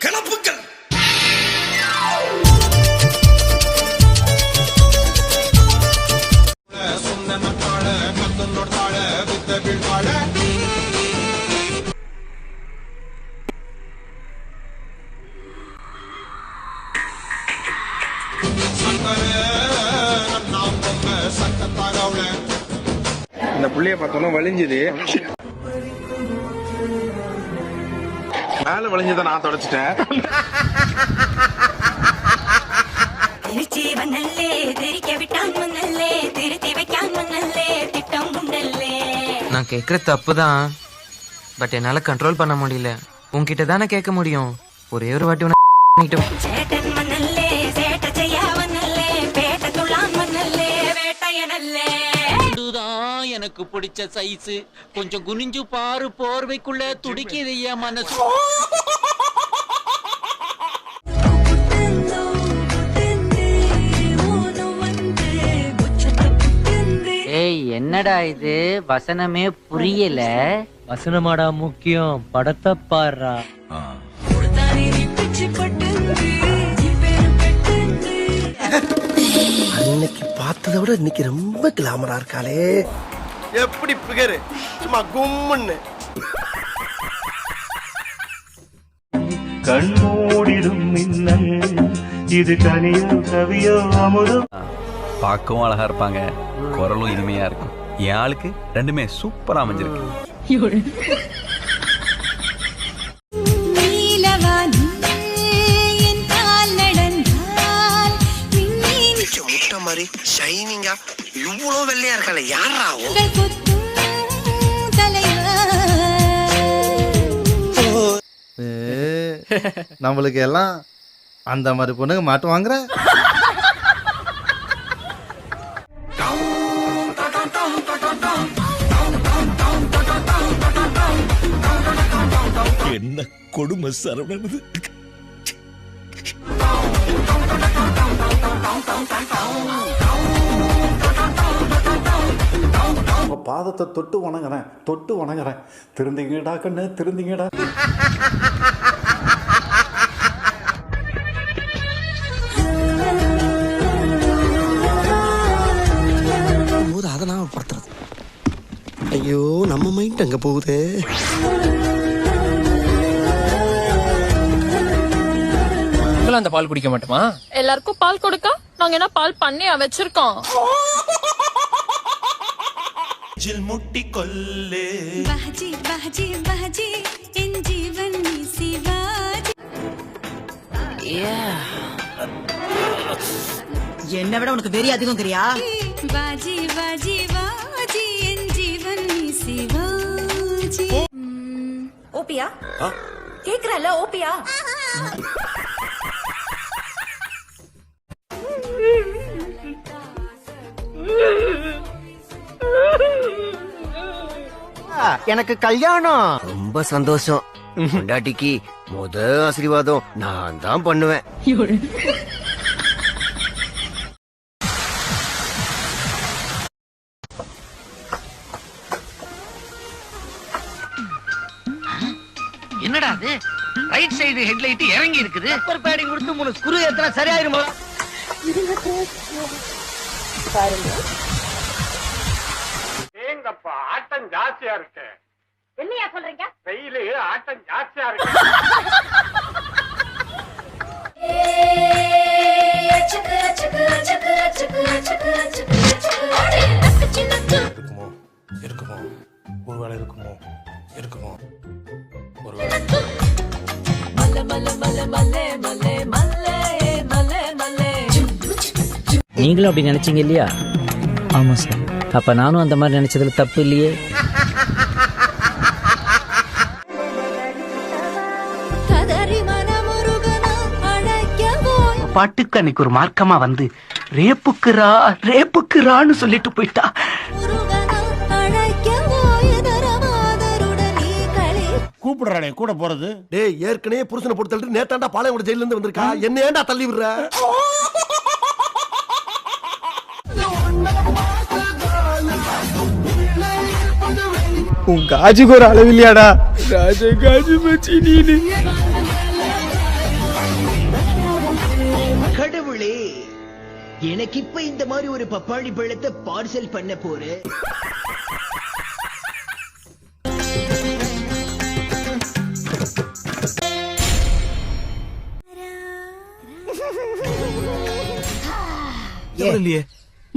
கிளப்புக்கள். இந்த புள்ளைய பார்த்தோன்னா வலிஞ்சுது, மேல வலிஞ்சதை நான் தொடச்சிட்டேன். நான் கேக்குற தப்புதான், பட் என்னால கண்ட்ரோல் பண்ண முடியல. உன்கிட்ட தானே கேட்க முடியும். ஒரே ஒரு வாட்டி எனக்கு பிடிச்ச சைஸ். கொஞ்சம் குனிஞ்சு பாரு, போர்வைக்குள்ள துடிக்குது என் மனசு. ஏய், என்னடா இது? வசனமே புரியல. வசனமாடா முக்கியம், படத்தை பாடுறா. அன்னைக்கு பார்த்ததை விட இன்னைக்கு ரொம்ப கிளாமரா இருக்காளே. எப்படி பிகரு, சும்மா கும்முன்னு. கண்மூடிடும் மின்னல், இது கனியோ கவியோ அமுதம். பார்க்கவும் அழகா இருப்பாங்க, குரலும் இனிமையா இருக்கும். என் ஆளுக்கு ரெண்டுமே சூப்பரா அமைஞ்சிருக்கு. முட்டை மாதிரி ஷைனிங்கா இவ்வளவு வெள்ளையா இருக்காளே, யாரா? நம்மளுக்கு எல்லாம் அந்த மாதிரி பொண்ணுங்க மாட்டு வாங்குற. என்ன கொடுமை சரவணது. பாதத்தை தொட்டு வணங்குறேன். திருந்திங்கடா கண்ணு, திருந்திங்கடா. போது அதை நாம படுத்துறது. ஐயோ, நம்ம மைண்ட் அங்க போகுது. அந்த பால் குடிக்க மாட்டோமா? எல்லாருக்கும் பால் கொடுக்க நாங்க என்ன பால் பண்ணி வச்சிருக்கோம். முட்டி கொல்லே என்ன விட உனக்கு வெறி அதிகம் தெரியா? பாஜி பாஜி பாஜி என் ஜீவன் நீ சிவாஜி. ஓபியா கேக்குறல? ஓபியா எனக்கு கல்யாணம். ரொம்ப சந்தோஷம். பொண்டாட்டிக்கு ஆசீர்வாதம் நான் தான் பண்ணுவேன். என்னடா அது? ரைட் சைடு ஹெட்லைட் இறங்கி இருக்குது. சூப்பர் பேடிங் கொடுத்து 3 ஸ்க்ரூ ஏத்துனா சரியாயிருமா? ஏங்கப்பா, ஆட்டம் ஜாஸ்தியா இருக்கு. என்னையா சொல்றீங்க? வெயிலு ஆட்டம் ஜாஸ்தியா இருக்கு. இருக்குமோ ஒருவேளை நீங்களும் அப்படி நினைச்சீங்க இல்லையா? ஆமா சார். அப்ப நானும் அந்த மாதிரி நினைச்சதுல தப்பு இல்லையே. பாட்டுக்கு அன்னைக்கு ஒரு மார்க்கமா வந்து ரேப்புக்குறான்னு சொல்லிட்டு போயிட்டா. கூப்பிடுறானே கூட போறது. டேய், ஏற்கனவே புருஷனை போட்டு தள்ளிட்டு நேத்தாண்டா பாளையங்கோட ஜெயில இருந்து வந்திருக்கா. என்ன ஏன்டா தள்ளி விடுற? உன் காஜுக்கு ஒரு அளவில்லையாடா. ராஜ காஜு மச்சி நீனு. எனக்கு இப்ப இந்த மாதிரி ஒரு பப்பாளி பழத்தை பார்சல் பண்ண போறேன்.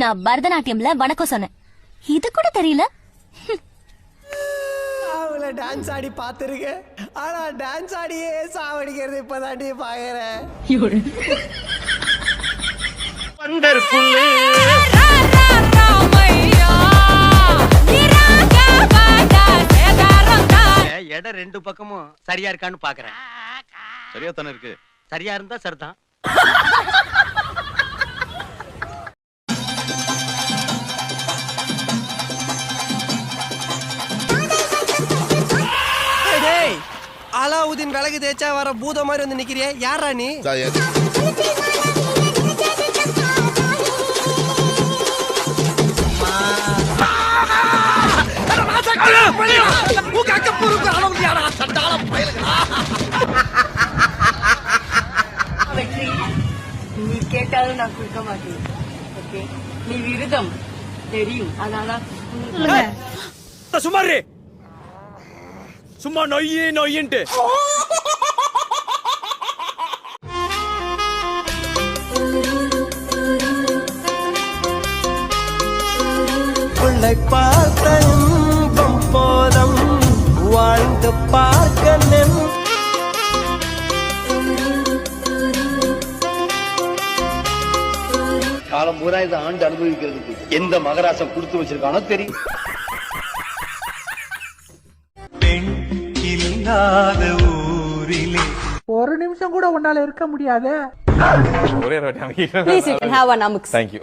நான் பரதநாட்டியம்ல வணக்கம் சொன்னேன், இது கூட தெரியல. அவளை டான்ஸ் ஆடி பார்த்துருக்கேன், ஆனா டான்ஸ் ஆடியே சாவடிக்கிறது இப்பதாண்டி பாக்குறேன். இடம் ரெண்டு பக்கமும் சரியா இருக்கான்னு பாக்குறேன். சரியா தானே இருக்கு. சரியா இருந்தா சரிதான். அலாவுதீன் விளக்கு தேய்ச்சா வர பூத மாதிரி வந்து நிக்கிறியே, யாரா நீ? நீ கேட்டாலும் நான் கொடுக்க மாட்டேன். ஓகே, நீ விருதம் தெரியும், அதனால சும்மாரு, சும்மா நொய்யே நொய்யின்ட்டு. உன்னை பார்த்த இன்பம் போதும் வாழ்ந்து பார்க்க காலம் பூரா இதை ஆண்டு அனுபவிக்கிறதுக்கு எந்த மகராசம் கொடுத்து வச்சிருக்கானோ தெரியும். பெண் இல்லாத ஊரிலே ஒரு நிமிஷம் கூட உன்னால இருக்க முடியாது. ஒரே வாட்டி அமைக்க. Please you can have one அமுக்ஸ். Thank you.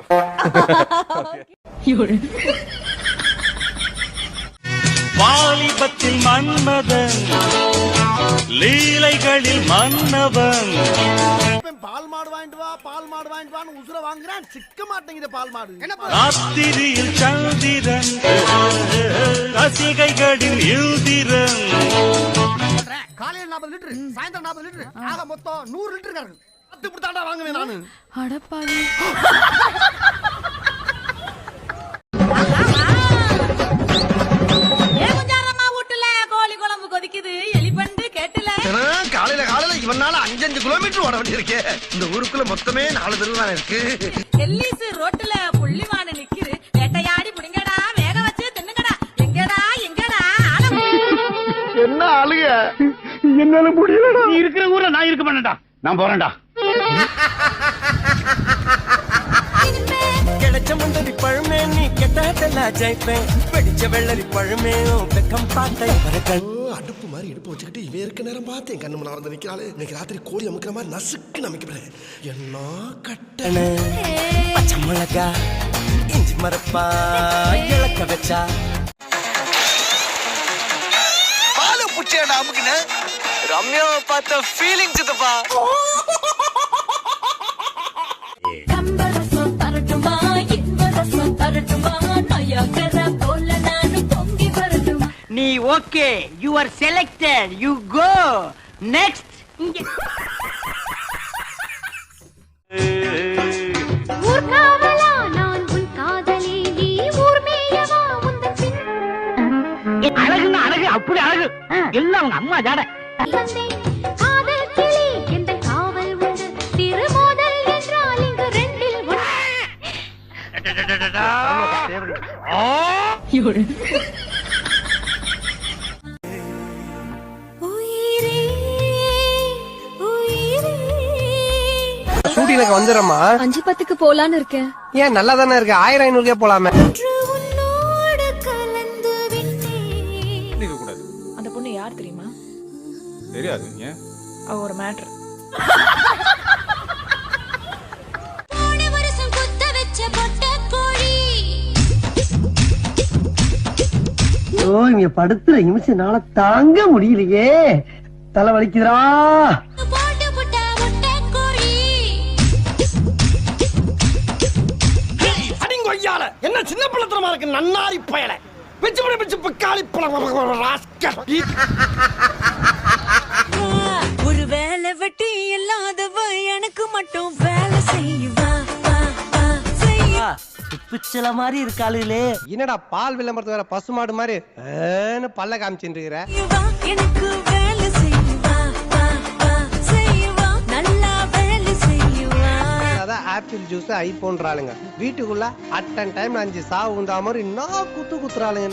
வாலிபத்தில் மன்மதன் லீலைகளில் மன்னவன். பால் மாடு வாங்கிட்டு வா, பால் மாடு வாங்கிட்டு வான்னு உசுர வாங்குறான், சிக்க மாட்டேங்குது பால் மாடு. ராத்திரியில் சந்திரன் ரசிகைகளின் யுதிரன். காலையில் 40 லிட்டர், சாயந்தரம் 40 லிட்டர், ஆக மொத்தம் 100 லிட்டர் கறக்கு. 10 கொடுத்தாண்டா வாங்குவேன் நானு. அடப்பாவி. காலையில இவனால 5 கிலோமீட்டர் ஓட வேண்டியிருக்கு. இந்த ஊருக்குள்ள மொத்தமே 4 தெரு தான் இருக்கு. எல்லிஸ் ரோட்ல புள்ளிவான நிக்குது, வேட்டையாடி புடிங்கடா, வேக வச்சு தின்னுங்கடா, எங்கடா எங்கடா என்ன ஆளுங்க, என்னால முடியலடா. நீ இருக்கிற ஊர்ல நான் இருக்க மாட்டேன்டா. நான் போறேன்டா. கிடைச்ச முந்தரி பழமே நீ கெட்டதெல்லாம் ஜெயிப்பேன், வெடிச்ச வெள்ளரி பழமே வெக்கம் பார்த்தேன். அடுப்பு மாதிரி எடுப்பு வச்சுக்கிட்டு இவன் இருக்க நேரம் பார்த்தேன் கண்ணு முன்னால வந்து நிக்கிறாளே. இன்னைக்கு ராத்திரி கோழி அமுக்கிற மாதிரி நசுக்கு நமைக்கிறேன். என்ன கட்டண பச்சை மிளகா இஞ்சி மரப்பா இழக்க வச்சா பாலு புச்சேடா அமுக்கின ரம்யாவை பார்த்த ஃபீலிங்ஸ் இதுப்பா. நீ okay, you are selected, you go next. அழகுன்னா அழகு, அப்படி அழகு எல்லாம் அவங்க அம்மா ஜாட. ஷூட்டிங்ல வந்துடுறமா. 5:10 போலான்னு இருக்கேன். ஏன் நல்லா தானே இருக்கு, 1000-500 போலாமே. அந்த பொண்ணு யார் தெரியுமா? தெரியாது. ஏன்? அவ ஒரு மேட்டர். இங்க படுத்துற நிமிஷம்னால தாங்க முடியலையே, தலை வலிக்குதுடா. என்ன சின்ன பிள்ளைத்தனமா இருக்கு, நன்னாரி பயல பிச்சு பிக்காளி ஒரு வேலை வெட்டி இல்லாதவ எனக்கு மட்டும் வேலை செய்வா. சில மாதிரி இருக்காளுகளே. என்னடா பால் விளம்பரத்து வேற பசுமாடு மாதிரி பல்ல காமிச்சுட்டு இருக்கிற? எனக்கு வேலை செய்வா செய்வா நல்லா வேலை செய்வா. அதான் ஆப்பிள் ஜூஸ் ஐபோன்றாளுங்க. வீட்டுக்குள்ள அட்டன் டைம் 5 சாவு உண்டா மாதிரி இன்னும் குத்துறாளுங்க.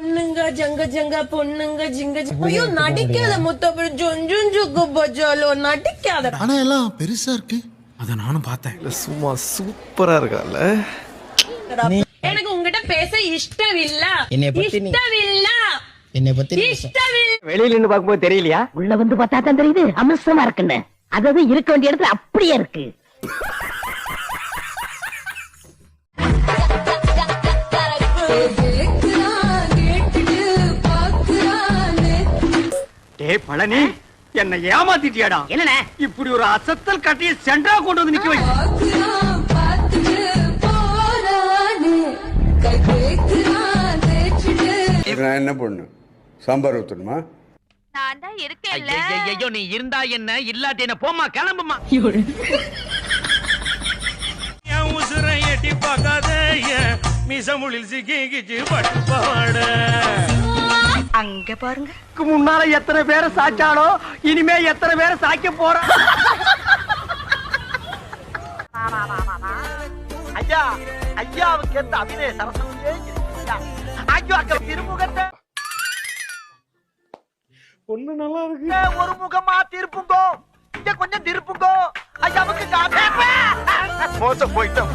பொண்ணுங்க ஜங்க ஜங்க பொண்ணுங்க ஜிங்க ஐயோ நடிக்காத முத்தப்படி ஜொஞ்சுக்கு பஜாலோ நடிக்காத. ஆனா எல்லாம் பெருசா இருக்கு. அத நானும் பார்த்தேன். சும்மா சூப்பரா இருக்கால. எனக்கு உங்ககிட்ட பேச இஷ்டம் இல்ல. என்னைய பத்தி வெளியில இருந்து பாக்கும்போது தெரியலையா? உள்ள வந்து பார்த்தா தான் தெரியுது அம்சமா இருக்குன்னு. அதாவது இருக்க வேண்டிய இடத்துல அப்படியே இருக்கு. டேய் பழனி, என்ன ஏமாத்திட்டியாடா. என்னண்ணே இப்படி ஒரு அசத்தல் கட்டிய சென்டரா கொண்டு வந்து நிக்க வை. நான் என்ன பண்ணு சாம்பார் ஊத்தணுமா? நான் தான் இருக்கேன்ல. ஐயோ நீ இருந்தா என்ன இல்லாட்டி என்ன போமா கிளம்புமா. என் உசுரை எட்டி பார்க்காத என் மிசமுளில் சிக்கிச்சு பட்டு பாட. அங்க பாருங்க. முன்னால எத்தனை பேரை சாச்சாலோ இனிமே எத்தனை பேரை சாய்க்க போற. ஐயா ஐயாவுக்கு எந்த அபிநய சரஸ்வதியே ஐயோ அக்க திருமுகத்தை பொண்ணு நல்லா இருக்கு. ஒரு முகமா திருப்புங்கோ, இங்க கொஞ்சம் திருப்புங்கோ. ஐயாவுக்கு மோசம் போயிட்டோம்.